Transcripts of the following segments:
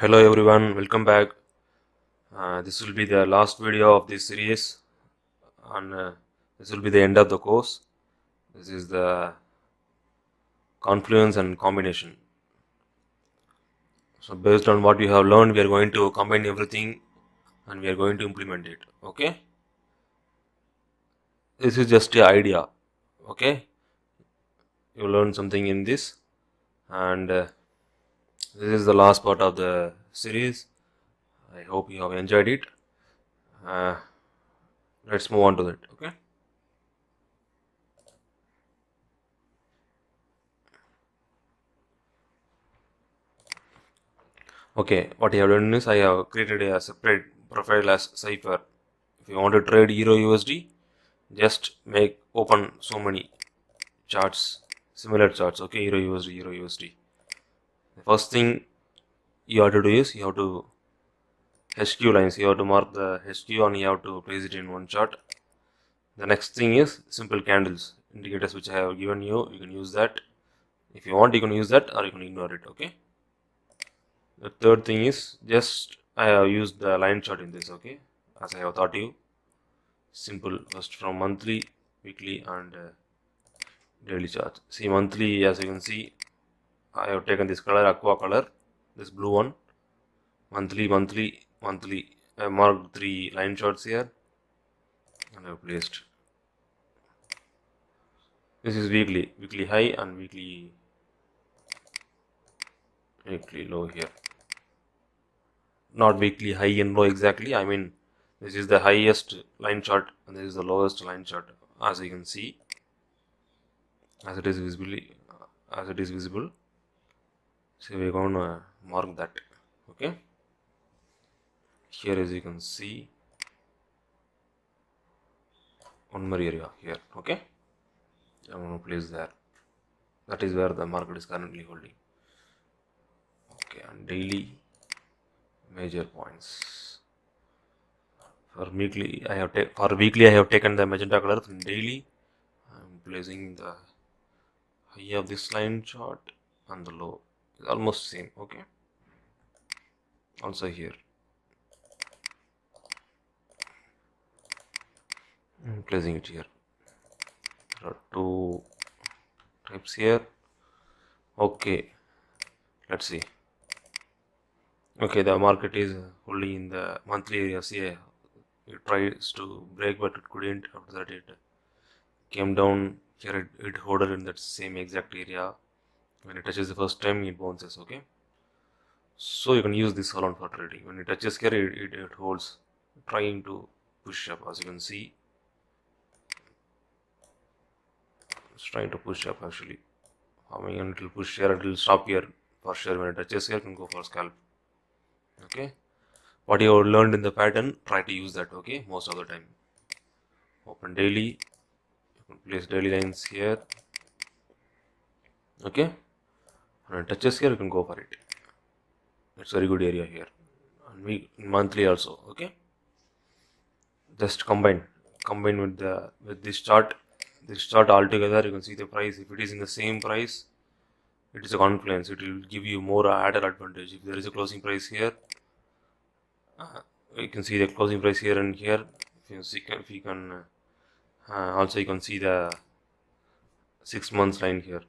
Hello everyone, welcome back. This will be the last video of this series, and this will be the end of the course. This is the confluence and combination. So based on what you have learned, we are going to combine everything and we are going to implement it. Okay, this is just an idea. Okay, you learn something in this, and this is the last part of the series. I hope you have enjoyed it. Uh, let's move on to that. Okay. Okay, what I have done is I have created a separate profile as CIPHER. If you want to trade Euro USD, just open so many charts, similar charts. Okay, Euro USD, Euro USD. The first thing you have to do is you have to HQ lines. You have to mark the HQ and you have to place it in one chart. The next thing is simple candles, indicators which I have given you. You can use that. If you want, you can use that or you can ignore it. Okay. The third thing is just I have used the line chart in this. Okay, as I have taught you. Simple, first from monthly, weekly and daily chart. See monthly, as you can see, I have taken this color, aqua color, this blue one. Monthly. I have marked 3 line charts here and I have placed. This is weekly high and weekly low here. Not weekly high and low exactly. I mean, this is the highest line chart and this is the lowest line chart, as you can see, as it is visible. So we're going to mark that. Okay. Here, as you can see, one more area here. Okay, I'm going to place there. That is where the market is currently holding. Okay, and daily major points. For weekly, I have taken the magenta color. In daily, I'm placing the high of this line chart and the low is almost same. Okay, also here, I'm placing it here. There are 2 types here. Okay, let's see. Okay, the market is holding in the monthly area. See, it tries to break, but it couldn't. After that, it came down here. It holded in that same exact area. When it touches the first time, it bounces. Okay, so you can use this alone for trading. When it touches here, it holds, trying to push up. As you can see, it's trying to push up actually. I mean, it will push here. It will stop here for sure. When it touches here, you can go for scalp. Okay, what you have learned in the pattern, try to use that. Okay, most of the time. Open daily, you can place daily lines here. Okay, when it touches here, you can go for it. It's a very good area here, and monthly also. Okay, just combine with this chart. This chart altogether, you can see the price. If it is in the same price, it is a confluence. It will give you more added advantage. If there is a closing price here, you can see the closing price here and here. If you can also you can see the 6 months line here.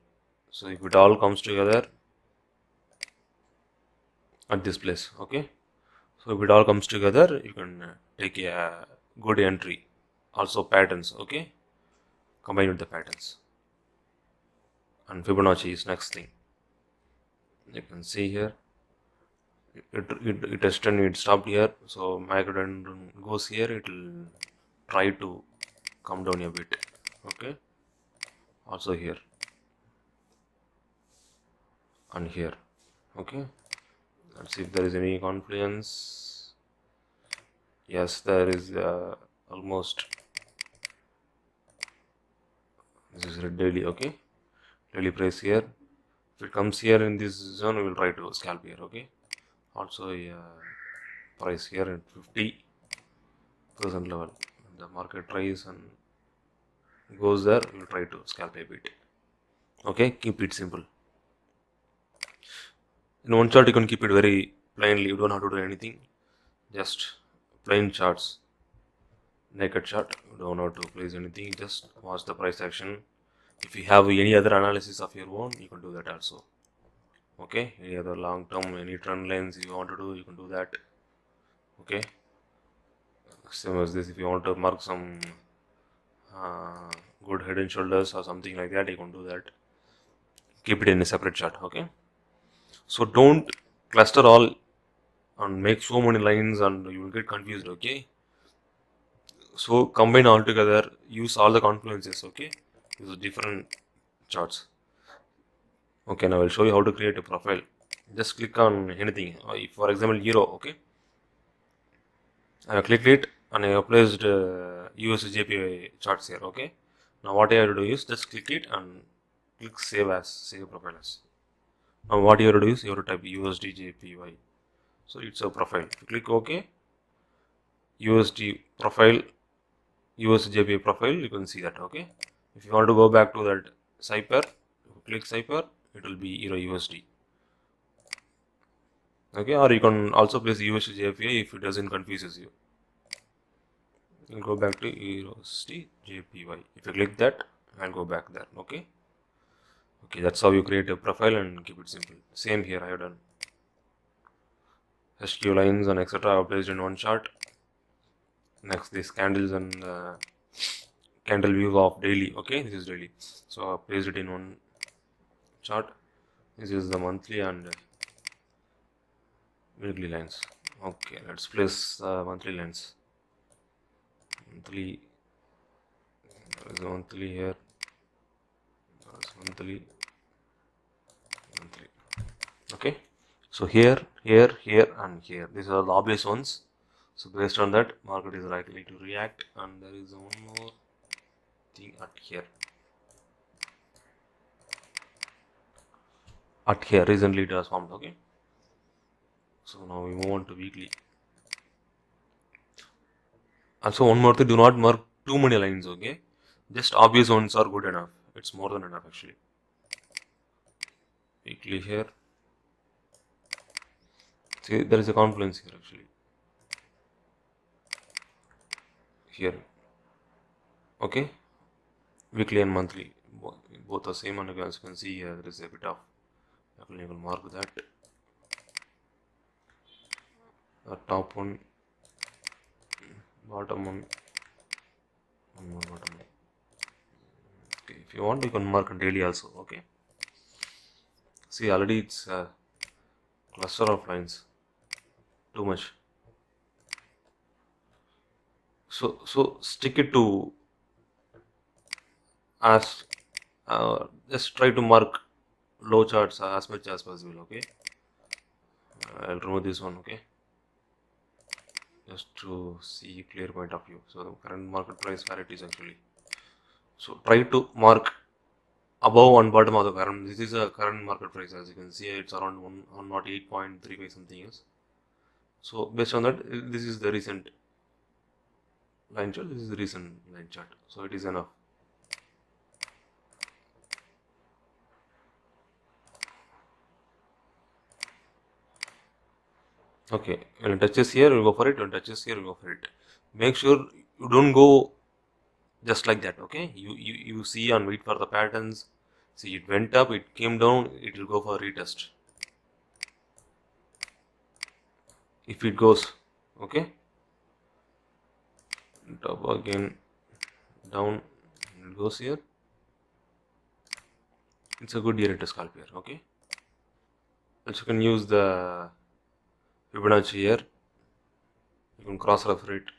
So if it all comes together at this place, okay. So if it all comes together, you can take a good entry. Also patterns, okay. Combine with the patterns. And Fibonacci is next thing. You can see here. It tested and it stopped here. So microdendron goes here. It will try to come down a bit. Okay. Also here and here. Okay. Let's see if there is any confluence. Yes, there is almost. This is red daily. Okay. Daily price here. If it comes here in this zone, we will try to scalp here. Okay. Also price here at 50% level. The market tries and goes there, we will try to scalp a bit. Okay, keep it simple. In one chart, you can keep it very plainly, you don't have to do anything, just plain charts, naked chart, you don't have to place anything, just watch the price action. If you have any other analysis of your own, you can do that also. Okay, any other long term, any trend lines you want to do, you can do that. Okay, same as this, if you want to mark some good head and shoulders or something like that, you can do that. Keep it in a separate chart. Okay, so don't cluster all and make so many lines and you will get confused. Okay, so combine all together, use all the confluences. Okay, use different charts. Okay, now I will show you how to create a profile. Just click on anything, for example euro. Okay, I have clicked it and I have placed USJPY charts here. Okay, now what I have to do is just click it and click save as, save profile as. Now what you have to do is you have to type USDJPY, so it's a profile. If you click OK, USD profile, USJPY profile, you can see that. Okay, if you want to go back to that CIPHER, click CIPHER, it will be Euro USD. Okay, or you can also place USDJPY if it doesn't confuses you. You'll go back to USDJPY. If you click that, I'll go back there. Okay, that's how you create a profile and keep it simple. Same here, I have done SQ lines and etc. I have placed in one chart. Next, these candles and candle view of daily. Okay, this is daily, so I placed it in one chart. This is the monthly and weekly lines. Okay, let's place monthly lines. Monthly, there is a monthly here. There is monthly. Okay, so here, here, here, and here. These are the obvious ones. So based on that, market is likely to react. And there is one more thing at here. At here, recently it has formed. Okay, so now we move on to weekly. Also, one more thing: do not mark too many lines. Okay, just obvious ones are good enough. It's more than enough actually. Weekly here. See, there is a confluence here actually. Here. Okay, weekly and monthly both are same, and as you can see here, there is a bit of. You will mark that. The top one, bottom one more bottom one. Okay, if you want, you can mark daily also. Okay, see, already it's a cluster of lines, too much. So stick it to as just try to mark low charts as much as possible. Okay, I'll remove this one. Okay, just to see clear point of view. So the current market price where it is actually. So try to mark above and bottom of the current. This is a current market price, as you can see. It's around 108.35 something else. So based on that, this is the recent line chart. This is the recent line chart. So it is enough. Okay, when it touches here, we'll go for it. When it touches here, we'll go for it. Make sure you don't go just like that. Okay, you see and wait for the patterns. See, it went up, it came down, it will go for retest. If it goes, okay, top again, down, it goes here. It's a good area to scalp here. Okay, also you can use the Fibonacci here. You can cross refer it,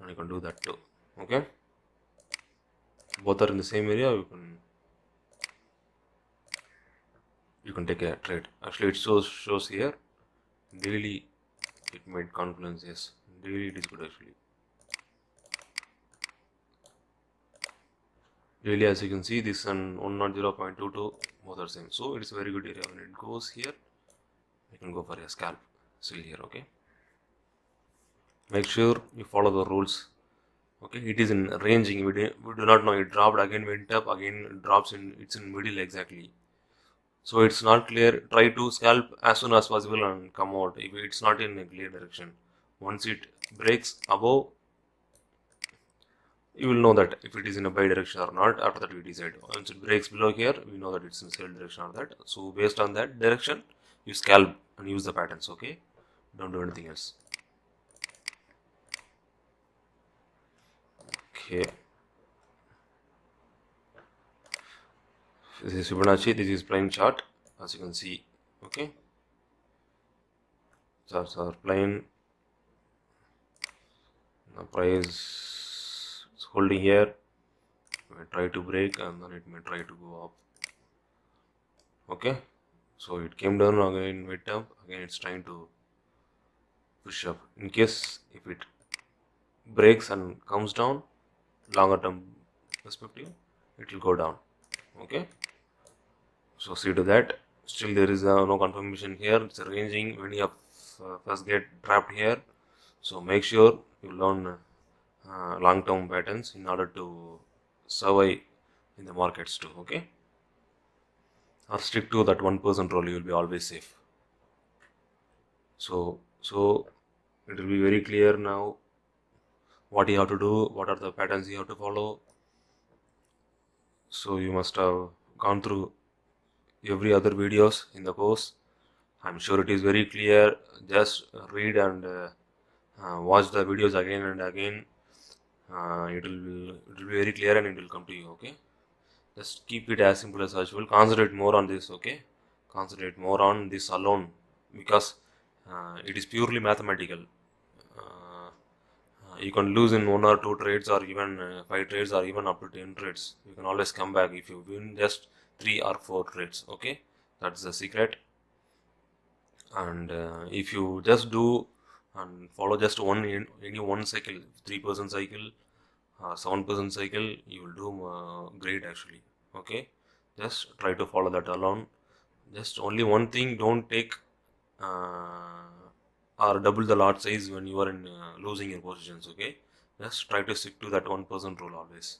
and you can do that too. Okay, both are in the same area. You can take a trade. Actually, it shows here daily. It made Confluence. Yes, daily it is good actually. Daily, as you can see, this and 100.22 both are same. So it's a very good area. When it goes here, you can go for a scalp still here. Okay, make sure you follow the rules. Okay, it is in ranging. We do not know, it dropped again, went up again, drops in, it's in middle exactly. So it's not clear, try to scalp as soon as possible and come out if it's not in a clear direction. Once it breaks above, you will know that if it is in a buy direction or not. After that we decide. Once it breaks below here, we know that it's in sell direction or that. So based on that direction, you scalp and use the patterns. Okay, don't do anything else. Okay, this is Fibonacci, this is plain chart, as you can see. Okay, charts are plain. The price is holding here, it may try to break and then it may try to go up. Okay, so it came down again, went up again, it's trying to push up. In case if it breaks and comes down, longer term perspective, it will go down. Okay, so see to that. Still there is no confirmation here, it's ranging. Many of us get trapped here, so make sure you learn long term patterns in order to survive in the markets too. Okay, or stick to that 1% rule, you will be always safe. So it will be very clear now what you have to do, what are the patterns you have to follow. So you must have gone through every other videos in the course. I'm sure it is very clear. Just read and watch the videos again and again. It will be very clear and it will come to you. Okay, just keep it as simple as possible. Concentrate more on this. Okay, concentrate more on this alone, because it is purely mathematical. You can lose in 1 or 2 trades, or even 5 trades, or even up to 10 trades. You can always come back if you win just 3 or 4 trades. Okay, that's the secret. And if you just do and follow just any one cycle, 3% cycle, 7% cycle, you will do great actually. Okay, just try to follow that alone. Just only one thing, don't take or double the lot size when you are in losing your positions. Okay, just try to stick to that 1% rule always.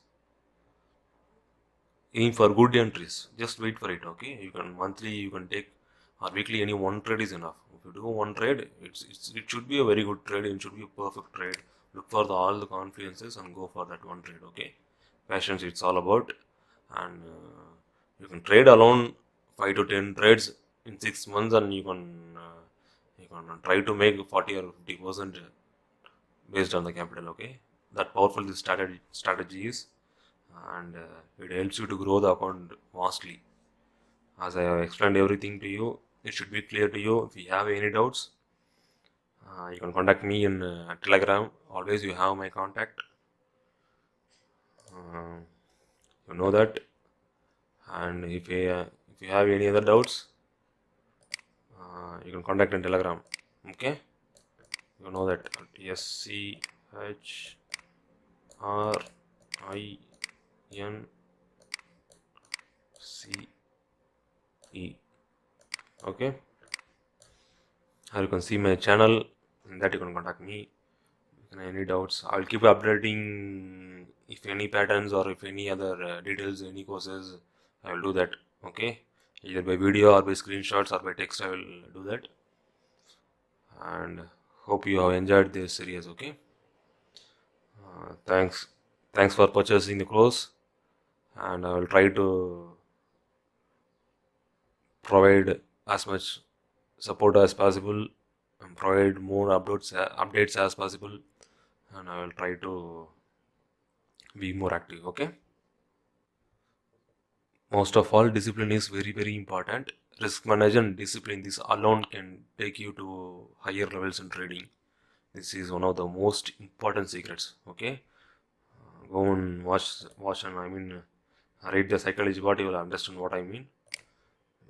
Aim for good entries, just wait for it. Okay, you can monthly, you can take, or weekly, any one trade is enough. If you do one trade, it should be a very good trade, it should be a perfect trade. Look for all the confluences and go for that one trade. Okay, passions it's all about. And you can trade alone 5 to 10 trades in 6 months, and you can try to make 40 or 50% based on the capital. Okay, that powerful this strategy is. And it helps you to grow the account vastly. As I have explained everything to you, it should be clear to you. If you have any doubts, you can contact me in Telegram. Always you have my contact. You know that. And if you have any other doubts, you can contact in Telegram. Okay, you know that. SCHRINCE. Okay, or you can see my channel. In that you can contact me. Any doubts, I'll keep updating. If any patterns or if any other details, any courses, I will do that. Okay, either by video or by screenshots or by text, I will do that. And hope you have enjoyed this series. Okay, thanks for purchasing the course, and I will try to provide as much support as possible and provide more updates as possible, and I will try to be more active. Okay, most of all, discipline is very important. Risk management discipline, this alone can take you to higher levels in trading. This is one of the most important secrets. Okay, go and watch and read the psychology, what you will understand what I mean.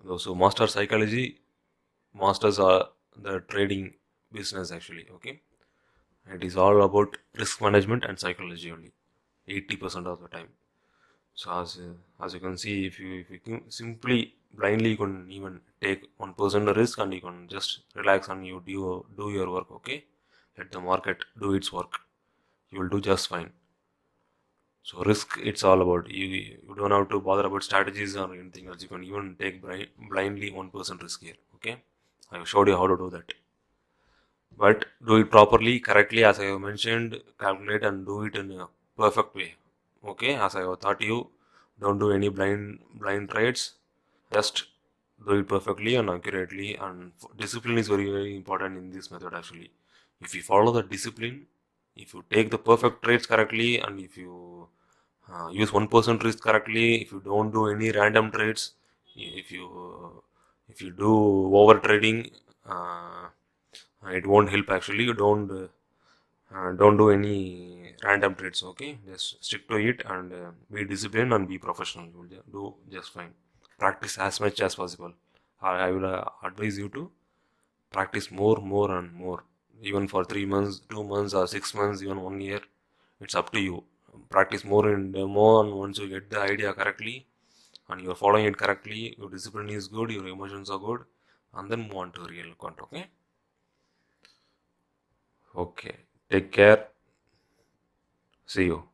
Those who master psychology masters are the trading business actually. Okay, it is all about risk management and psychology only, 80% of the time. So as you can see, if you can simply blindly, you can even take 1% risk and you can just relax and you do your work. Okay, let the market do its work. You will do just fine. So risk, it's all about you don't have to bother about strategies or anything else. You can even take blindly 1% risk here. Okay, I showed you how to do that, but do it properly, correctly, as I have mentioned. Calculate and do it in a perfect way. Okay, as I have taught you, don't do any blind trades. Just do it perfectly and accurately. And discipline is very important in this method. Actually, if you follow the discipline, if you take the perfect trades correctly, and if you use 1% risk correctly, if you don't do any random trades, if you do over trading, it won't help. Actually, you don't do any random trades. Okay, just stick to it and be disciplined and be professional. You will do just fine. Practice as much as possible. I will advise you to practice more and more, even for 3 months, 2 months, or 6 months, even 1 year. It's up to you. Practice more and more, and once you get the idea correctly and you're following it correctly, your discipline is good, your emotions are good, and then move on to real content. Okay. Okay, take care. See you.